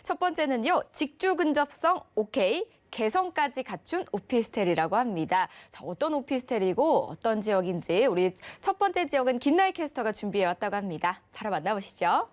첫 번째는요, 직주 근접성 오케이. 개성까지 갖춘 오피스텔이라고 합니다. 자, 어떤 오피스텔이고 어떤 지역인지 우리 첫 번째 지역은 김나희 캐스터가 준비해왔다고 합니다. 바로 만나보시죠.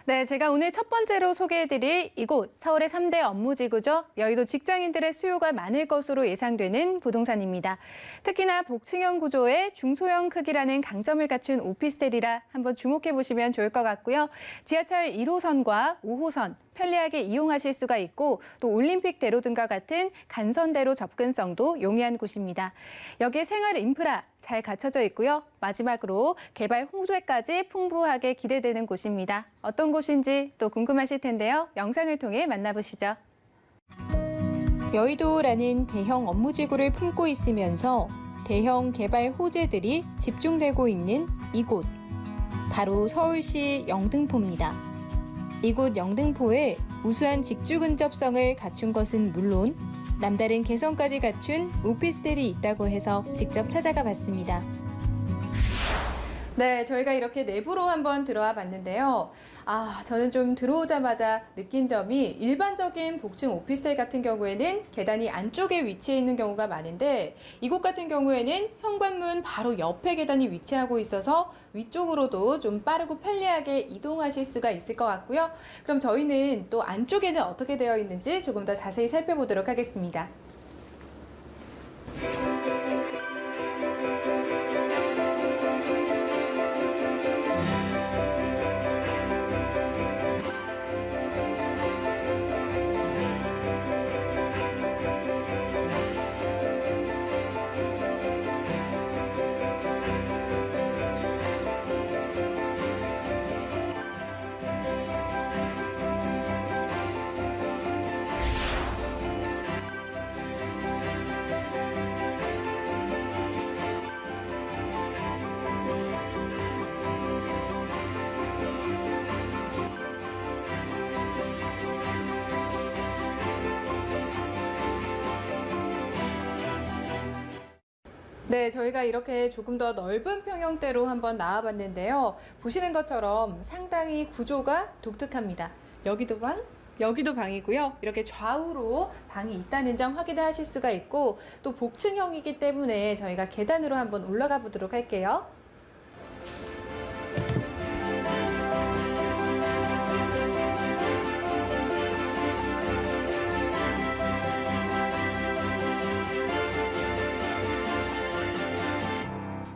네, 제가 오늘 첫 번째로 소개해드릴 이곳 서울의 3대 업무지구죠. 여의도 직장인들의 수요가 많을 것으로 예상되는 부동산입니다. 특히나 복층형 구조의 중소형 크기라는 강점을 갖춘 오피스텔이라 한번 주목해보시면 좋을 것 같고요. 지하철 1호선과 5호선 편리하게 이용하실 수가 있고 또 올림픽대로 등과 같은 간선대로 접근성도 용이한 곳입니다. 여기에 생활 인프라 잘 갖춰져 있고요. 마지막으로 개발 홍보까지 풍부하게 기대되는 곳입니다. 어떤 곳인지 또 궁금하실 텐데요. 영상을 통해 만나보시죠. 여의도라는 대형 업무지구를 품고 있으면서 대형 개발 호재들이 집중되고 있는 이곳. 바로 서울시 영등포입니다. 이곳 영등포에 우수한 직주 근접성을 갖춘 것은 물론 남다른 개성까지 갖춘 오피스텔이 있다고 해서 직접 찾아가 봤습니다. 네, 저희가 이렇게 내부로 한번 들어와 봤는데요. 저는 좀 들어오자마자 느낀 점이 일반적인 복층 오피스텔 같은 경우에는 계단이 안쪽에 위치해 있는 경우가 많은데 이곳 같은 경우에는 현관문 바로 옆에 계단이 위치하고 있어서 위쪽으로도 좀 빠르고 편리하게 이동하실 수가 있을 것 같고요. 그럼 저희는 또 안쪽에는 어떻게 되어 있는지 조금 더 자세히 살펴보도록 하겠습니다. 네, 저희가 이렇게 조금 더 넓은 평형대로 한번 나와봤는데요. 보시는 것처럼 상당히 구조가 독특합니다. 여기도 방, 여기도 방이고요. 이렇게 좌우로 방이 있다는 점 확인하실 수가 있고 또 복층형이기 때문에 저희가 계단으로 한번 올라가 보도록 할게요.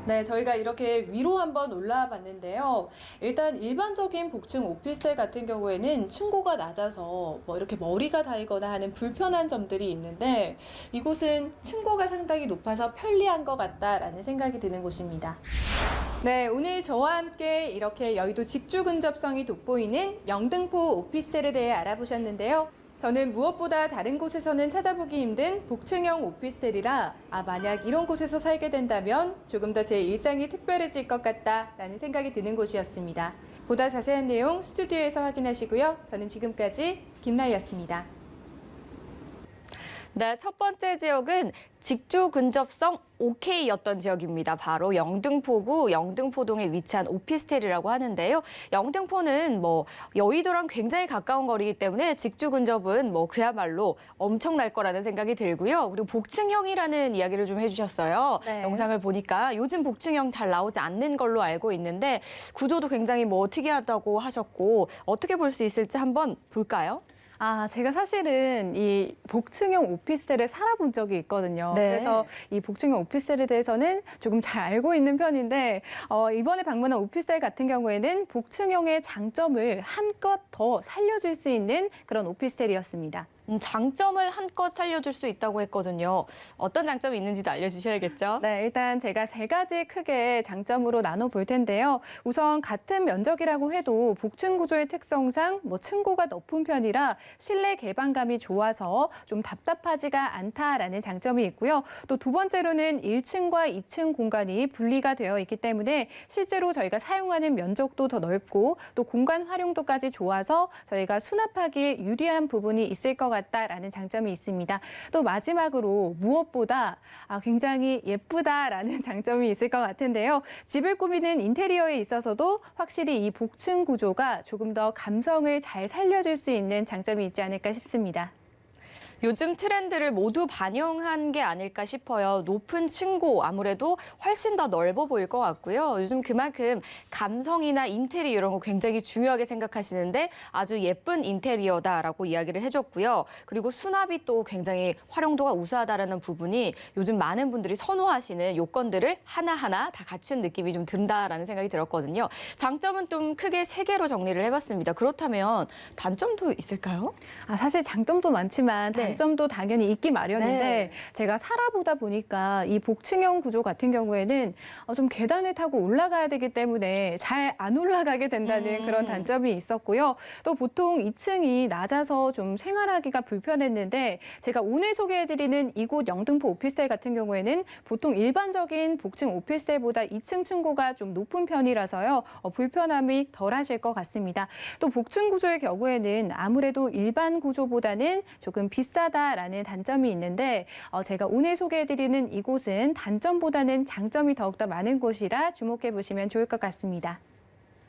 네, 저희가 이렇게 위로 한번 올라와 봤는데요. 일단 일반적인 복층 오피스텔 같은 경우에는 층고가 낮아서 이렇게 머리가 닿이거나 하는 불편한 점들이 있는데 이곳은 층고가 상당히 높아서 편리한 것 같다라는 생각이 드는 곳입니다. 네, 오늘 저와 함께 이렇게 여의도 직주 근접성이 돋보이는 영등포 오피스텔에 대해 알아보셨는데요. 저는 무엇보다 다른 곳에서는 찾아보기 힘든 복층형 오피스텔이라 만약 이런 곳에서 살게 된다면 조금 더 제 일상이 특별해질 것 같다라는 생각이 드는 곳이었습니다. 보다 자세한 내용 스튜디오에서 확인하시고요. 저는 지금까지 김나희였습니다. 네, 첫 번째 지역은 직주 근접성 오케이였던 지역입니다. 바로 영등포구 영등포동에 위치한 오피스텔이라고 하는데요. 영등포는 여의도랑 굉장히 가까운 거리이기 때문에 직주 근접은 그야말로 엄청날 거라는 생각이 들고요. 그리고 복층형이라는 이야기를 좀 해주셨어요. 네. 영상을 보니까 요즘 복층형 잘 나오지 않는 걸로 알고 있는데 구조도 굉장히 특이하다고 하셨고 어떻게 볼 수 있을지 한번 볼까요? 제가 사실은 이 복층형 오피스텔에 살아본 적이 있거든요. 네. 그래서 이 복층형 오피스텔에 대해서는 조금 잘 알고 있는 편인데 이번에 방문한 오피스텔 같은 경우에는 복층형의 장점을 한껏 더 살려줄 수 있는 그런 오피스텔이었습니다. 장점을 한껏 살려줄 수 있다고 했거든요. 어떤 장점이 있는지도 알려주셔야겠죠? 네, 일단 제가 세 가지 크게 장점으로 나눠볼 텐데요. 우선 같은 면적이라고 해도 복층 구조의 특성상 층고가 높은 편이라 실내 개방감이 좋아서 좀 답답하지가 않다라는 장점이 있고요. 또 두 번째로는 1층과 2층 공간이 분리가 되어 있기 때문에 실제로 저희가 사용하는 면적도 더 넓고 또 공간 활용도까지 좋아서 저희가 수납하기에 유리한 부분이 있을 것 같아요. 같다라는 장점이 있습니다. 또 마지막으로 무엇보다 굉장히 예쁘다라는 장점이 있을 것 같은데요. 집을 꾸미는 인테리어에 있어서도 확실히 이 복층 구조가 조금 더 감성을 잘 살려줄 수 있는 장점이 있지 않을까 싶습니다. 요즘 트렌드를 모두 반영한 게 아닐까 싶어요. 높은 층고 아무래도 훨씬 더 넓어 보일 것 같고요. 요즘 그만큼 감성이나 인테리어 이런 거 굉장히 중요하게 생각하시는데 아주 예쁜 인테리어다라고 이야기를 해줬고요. 그리고 수납이 또 굉장히 활용도가 우수하다라는 부분이 요즘 많은 분들이 선호하시는 요건들을 하나하나 다 갖춘 느낌이 좀 든다라는 생각이 들었거든요. 장점은 좀 크게 3개로 정리를 해봤습니다. 그렇다면 단점도 있을까요? 사실 장점도 많지만 네. 단점도 당연히 있기 마련인데 네. 제가 살아보다 보니까 이 복층형 구조 같은 경우에는 좀 계단을 타고 올라가야 되기 때문에 잘 안 올라가게 된다는 그런 단점이 있었고요. 또 보통 2층이 낮아서 좀 생활하기가 불편했는데 제가 오늘 소개해드리는 이곳 영등포 오피스텔 같은 경우에는 보통 일반적인 복층 오피스텔보다 2층 층고가 좀 높은 편이라서요. 불편함이 덜하실 것 같습니다. 또 복층 구조의 경우에는 아무래도 일반 구조보다는 조금 비싸다라는 단점이 있는데 제가 오늘 소개해드리는 이곳은 단점보다는 장점이 더욱더 많은 곳이라 주목해 보시면 좋을 것 같습니다.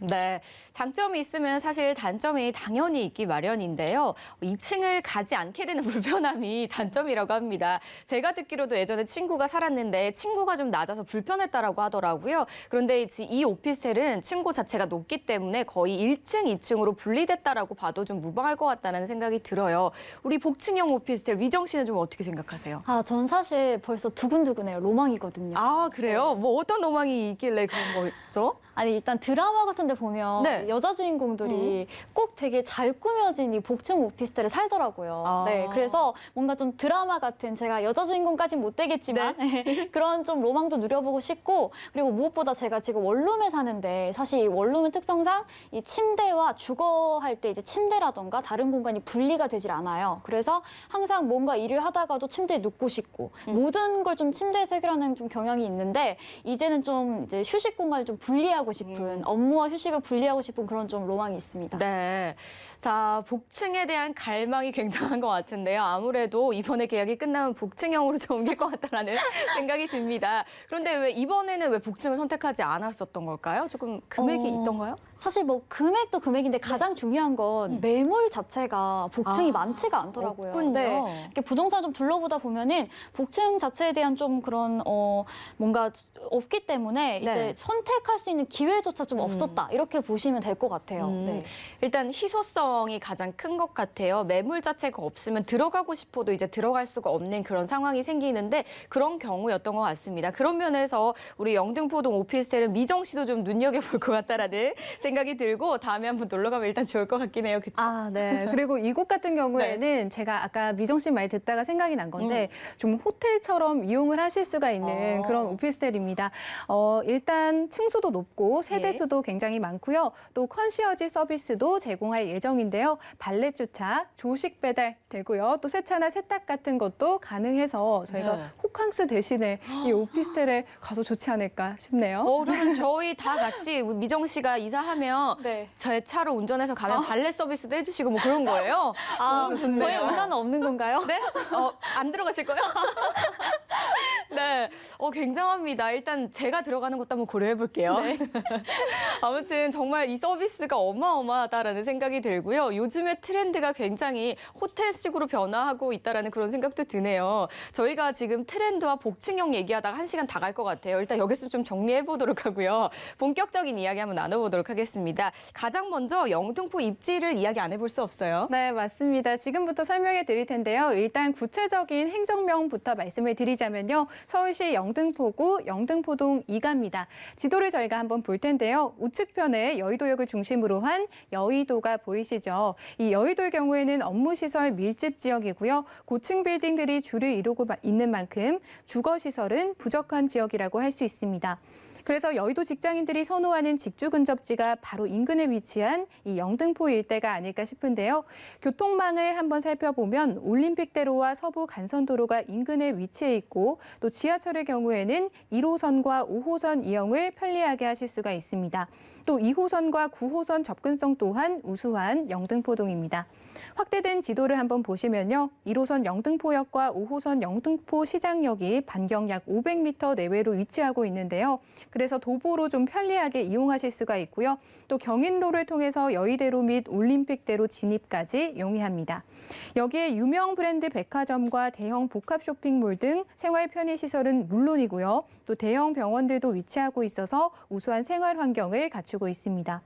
네, 장점이 있으면 사실 단점이 당연히 있기 마련인데요. 2층을 가지 않게 되는 불편함이 단점이라고 합니다. 제가 듣기로도 예전에 친구가 살았는데 층고가 좀 낮아서 불편했다라고 하더라고요. 그런데 이 오피스텔은 층고 자체가 높기 때문에 거의 1층, 2층으로 분리됐다라고 봐도 좀 무방할 것 같다는 생각이 들어요. 우리 복층형 오피스텔 위정 씨는 좀 어떻게 생각하세요? 전 사실 벌써 두근두근해요. 로망이거든요. 아, 그래요? 뭐 어떤 로망이 있길래 그런 거죠? 아니 일단 드라마 같은 데 보면 네. 여자 주인공들이 꼭 되게 잘 꾸며진 이 복층 오피스텔에 살더라고요. 아. 네, 그래서 뭔가 좀 드라마 같은 제가 여자 주인공까지는 못 되겠지만 그런 좀 로망도 누려보고 싶고 그리고 무엇보다 제가 지금 원룸에 사는데 사실 이 원룸의 특성상 이 침대와 주거할 때 이제 침대라던가 다른 공간이 분리가 되질 않아요. 그래서 항상 뭔가 일을 하다가도 침대에 눕고 싶고 모든 걸 좀 침대에서 해결하는 좀 경향이 있는데 이제는 좀 이제 휴식 공간을 좀 분리하고 싶은 업무와 휴식을 분리하고 싶은 그런 좀 로망이 있습니다. 네. 자, 복층에 대한 갈망이 굉장한 것 같은데요. 아무래도 이번에 계약이 끝나면 복층형으로 좀 옮길 것 같다라는 생각이 듭니다. 그런데 왜 이번에는 왜 복층을 선택하지 않았었던 걸까요? 조금 금액이 있던가요? 사실 뭐 금액도 금액인데 가장 중요한 건 매물 자체가 복층이 아, 많지가 않더라고요. 없군요. 이렇게 부동산 좀 둘러보다 보면은 복층 자체에 대한 좀 그런 뭔가 없기 때문에 네. 이제 선택할 수 있는 기회조차 좀 없었다 이렇게 보시면 될 것 같아요. 네. 일단 희소성이 가장 큰 것 같아요. 매물 자체가 없으면 들어가고 싶어도 이제 들어갈 수가 없는 그런 상황이 생기는데 그런 경우였던 것 같습니다. 그런 면에서 우리 영등포동 오피스텔은 미정 씨도 좀 눈여겨볼 것 같다라는 생각이 들고 다음에 한번 놀러 가면 일단 좋을 것 같긴 해요. 그쵸? 네. 그리고 이곳 같은 경우에는 제가 아까 미정 씨 말 듣다가 생각이 난 건데 좀 호텔처럼 이용을 하실 수가 있는 그런 오피스텔입니다. 일단 층수도 높고 세대수도 굉장히 많고요. 또 컨시어지 서비스도 제공할 예정인데요. 발렛 주차, 조식 배달 되고요. 또 세차나 세탁 같은 것도 가능해서 저희가 네. 호캉스 대신에 이 오피스텔에 가도 좋지 않을까 싶네요. 그러면 저희 다 같이 미정 씨가 이사하면 네. 제 차로 운전해서 가면 발렛 서비스도 해주시고 뭐 그런 거예요. 너무 저희 좋네요. 의사는 없는 건가요? 네? 안 들어가실 거예요? 네. 굉장합니다. 일단 제가 들어가는 것도 한번 고려해 볼게요. 아무튼 정말 이 서비스가 어마어마하다라는 생각이 들고요. 요즘의 트렌드가 굉장히 호텔식으로 변화하고 있다라는 그런 생각도 드네요. 저희가 지금 트렌드와 복층형 얘기하다가 1시간 다 갈 것 같아요. 일단 여기서 좀 정리해 보도록 하고요. 본격적인 이야기 한번 나눠보도록 하겠습니다. 가장 먼저 영등포 입지를 이야기 안 해볼 수 없어요. 네, 맞습니다. 지금부터 설명해 드릴 텐데요. 일단 구체적인 행정명부터 말씀을 드리자면요. 서울시 영등포구 영등포동 2가입니다. 지도를 저희가 한번 볼 텐데요. 우측편에 여의도역을 중심으로 한 여의도가 보이시죠? 이 여의도의 경우에는 업무시설 밀집 지역이고요. 고층 빌딩들이 주를 이루고 있는 만큼 주거시설은 부족한 지역이라고 할 수 있습니다. 그래서 여의도 직장인들이 선호하는 직주 근접지가 바로 인근에 위치한 이 영등포 일대가 아닐까 싶은데요. 교통망을 한번 살펴보면 올림픽대로와 서부 간선도로가 인근에 위치해 있고 또 지하철의 경우에는 1호선과 5호선 이용을 편리하게 하실 수가 있습니다. 또 2호선과 9호선 접근성 또한 우수한 영등포동입니다. 확대된 지도를 한번 보시면요. 1호선 영등포역과 5호선 영등포 시장역이 반경 약 500m 내외로 위치하고 있는데요. 그래서 도보로 좀 편리하게 이용하실 수가 있고요. 또 경인로를 통해서 여의대로 및 올림픽대로 진입까지 용이합니다. 여기에 유명 브랜드 백화점과 대형 복합 쇼핑몰 등 생활 편의시설은 물론이고요. 또 대형 병원들도 위치하고 있어서 우수한 생활 환경을 갖추고 있습니다.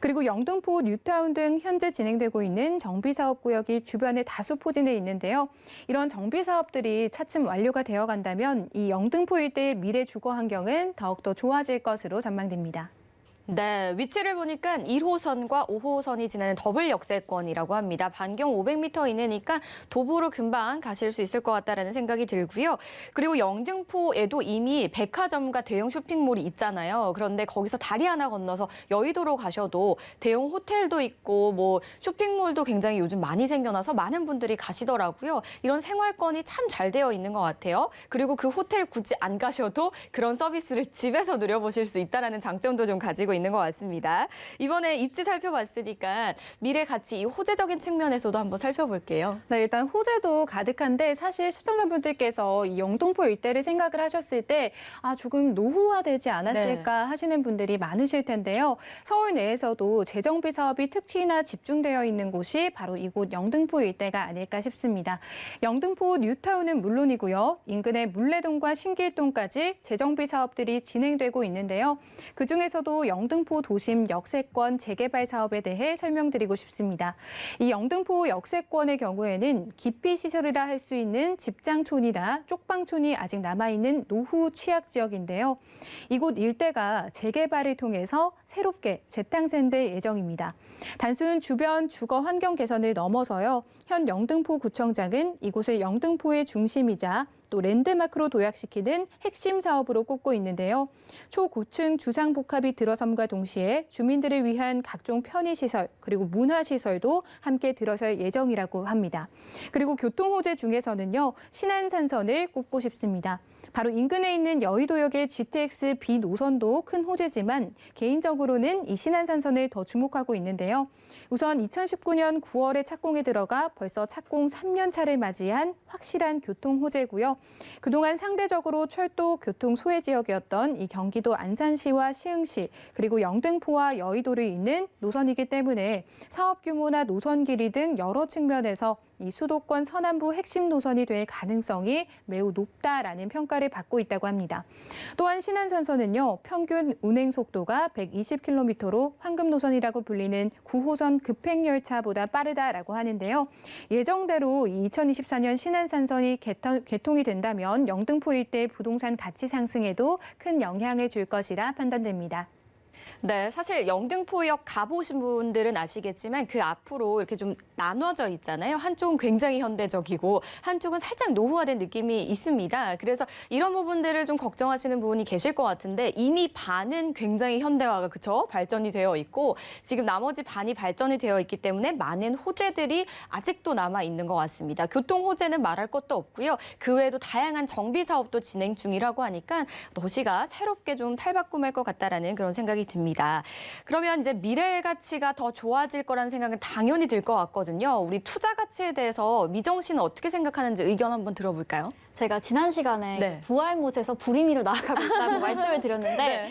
그리고 영등포 뉴타운 등 현재 진행되고 있는 정비사업구역이 주변에 다수 포진해 있는데요. 이런 정비사업들이 차츰 완료가 되어 간다면 이 영등포 일대의 미래 주거 환경은 더욱더 좋아질 것으로 전망됩니다. 네, 위치를 보니까 1호선과 5호선이 지나는 더블 역세권이라고 합니다. 반경 500m 이내니까 도보로 금방 가실 수 있을 것 같다라는 생각이 들고요. 그리고 영등포에도 이미 백화점과 대형 쇼핑몰이 있잖아요. 그런데 거기서 다리 하나 건너서 여의도로 가셔도 대형 호텔도 있고 뭐 쇼핑몰도 굉장히 요즘 많이 생겨나서 많은 분들이 가시더라고요. 이런 생활권이 참 잘 되어 있는 것 같아요. 그리고 그 호텔 굳이 안 가셔도 그런 서비스를 집에서 누려보실 수 있다는 장점도 좀 가지고 있는 것 같습니다. 이번에 입지 살펴봤으니까 미래 가치 이 호재적인 측면에서도 한번 살펴볼게요. 네, 일단 호재도 가득한데 사실 시청자분들께서 이 영등포 일대를 생각을 하셨을 때 조금 노후화되지 않았을까 하시는 분들이 많으실 텐데요. 서울 내에서도 재정비 사업이 특히나 집중되어 있는 곳이 바로 이곳 영등포 일대가 아닐까 싶습니다. 영등포 뉴타운은 물론이고요. 인근의 물레동과 신길동까지 재정비 사업들이 진행되고 있는데요. 그중에서도 영등포 도심 역세권 재개발 사업에 대해 설명드리고 싶습니다. 이 영등포 역세권의 경우에는 기피 시설이라 할 수 있는 집장촌이나 쪽방촌이 아직 남아있는 노후 취약 지역인데요. 이곳 일대가 재개발을 통해서 새롭게 재탄생될 예정입니다. 단순 주변 주거 환경 개선을 넘어서요. 현 영등포 구청장은 이곳을 영등포의 중심이자 또 랜드마크로 도약시키는 핵심 사업으로 꼽고 있는데요. 초고층 주상복합이 들어섬과 동시에 주민들을 위한 각종 편의시설 그리고 문화시설도 함께 들어설 예정이라고 합니다. 그리고 교통호재 중에서는요. 신안산선을 꼽고 싶습니다. 바로 인근에 있는 여의도역의 GTX B 노선도 큰 호재지만 개인적으로는 이 신안산선을 더 주목하고 있는데요. 우선 2019년 9월에 착공에 들어가 벌써 착공 3년 차를 맞이한 확실한 교통 호재고요. 그동안 상대적으로 철도 교통 소외 지역이었던 이 경기도 안산시와 시흥시 그리고 영등포와 여의도를 잇는 노선이기 때문에 사업 규모나 노선 길이 등 여러 측면에서 이 수도권 서남부 핵심 노선이 될 가능성이 매우 높다라는 평가를 받고 있다고 합니다. 또한 신안산선은요, 평균 운행 속도가 120km로 황금 노선이라고 불리는 9호선 급행열차보다 빠르다라고 하는데요. 예정대로 2024년 신안산선이 개통이 된다면 영등포 일대 부동산 가치 상승에도 큰 영향을 줄 것이라 판단됩니다. 네, 사실 영등포역 가보신 분들은 아시겠지만 그 앞으로 이렇게 좀 나눠져 있잖아요. 한쪽은 굉장히 현대적이고 한쪽은 살짝 노후화된 느낌이 있습니다. 그래서 이런 부분들을 좀 걱정하시는 분이 계실 것 같은데 이미 반은 굉장히 현대화가 발전이 되어 있고 지금 나머지 반이 발전이 되어 있기 때문에 많은 호재들이 아직도 남아 있는 것 같습니다. 교통 호재는 말할 것도 없고요. 그 외에도 다양한 정비 사업도 진행 중이라고 하니까 도시가 새롭게 좀 탈바꿈할 것 같다라는 그런 생각이 듭니다. 그러면 이제 미래 가치가 더 좋아질 거라는 생각은 당연히 들 것 같거든요. 우리 투자 가치에 대해서 미정 씨는 어떻게 생각하는지 의견 한번 들어볼까요? 제가 지난 시간에 네. 이제 부활못에서 불임이로 나아가고 있다고 말씀을 드렸는데 네.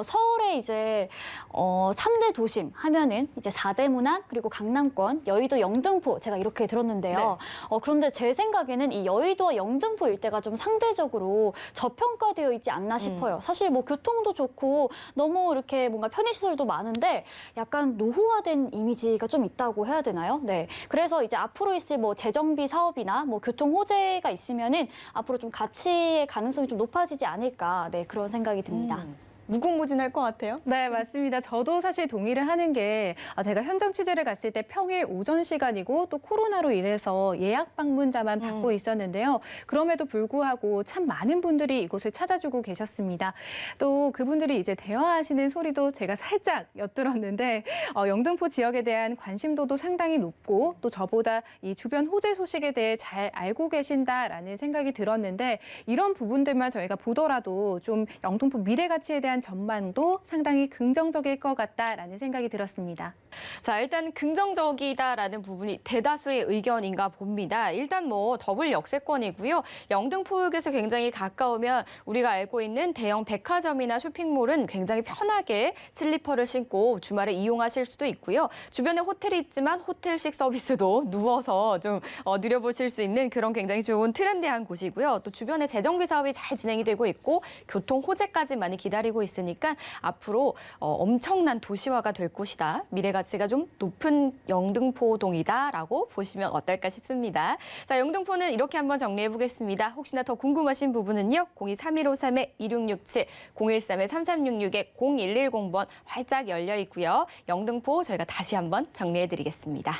서울의 이제 3대 도심 하면은 이제 사대문안 그리고 강남권, 여의도, 영등포 제가 이렇게 들었는데요. 그런데 제 생각에는 이 여의도와 영등포 일대가 좀 상대적으로 저평가되어 있지 않나 싶어요. 사실 뭐 교통도 좋고 너무 이렇게 뭔가 편의시설도 많은데 약간 노후화된 이미지가 좀 있다고 해야 되나요? 네. 그래서 이제 앞으로 있을 뭐 재정비 사업이나 뭐 교통 호재가 있으면은 앞으로 좀 가치의 가능성이 좀 높아지지 않을까, 네, 그런 생각이 듭니다. 무궁무진할 것 같아요. 네, 맞습니다. 저도 사실 동의를 하는 게 제가 현장 취재를 갔을 때 평일 오전 시간이고 또 코로나로 인해서 예약 방문자만 받고 있었는데요. 그럼에도 불구하고 참 많은 분들이 이곳을 찾아주고 계셨습니다. 또 그분들이 이제 대화하시는 소리도 제가 살짝 엿들었는데 영등포 지역에 대한 관심도도 상당히 높고 또 저보다 이 주변 호재 소식에 대해 잘 알고 계신다라는 생각이 들었는데 이런 부분들만 저희가 보더라도 좀 영등포 미래 가치에 대한 전망도 상당히 긍정적일 것 같다라는 생각이 들었습니다. 자, 일단 긍정적이다라는 부분이 대다수의 의견인가 봅니다. 일단 뭐 더블 역세권이고요. 영등포역에서 굉장히 가까우면 우리가 알고 있는 대형 백화점이나 쇼핑몰은 굉장히 편하게 슬리퍼를 신고 주말에 이용하실 수도 있고요. 주변에 호텔이 있지만 호텔식 서비스도 누워서 좀 누려보실 수 있는 그런 굉장히 좋은 트렌디한 곳이고요. 또 주변에 재정비 사업이 잘 진행이 되고 있고 교통 호재까지 많이 기다리고 있으니까 앞으로 엄청난 도시화가 될 곳이다. 미래 가치가 좀 높은 영등포동이다라고 보시면 어떨까 싶습니다. 자, 영등포는 이렇게 한번 정리해 보겠습니다. 혹시나 더 궁금하신 부분은요. 023153-2667, 013-3366-0110번 활짝 열려 있고요. 영등포 저희가 다시 한번 정리해 드리겠습니다.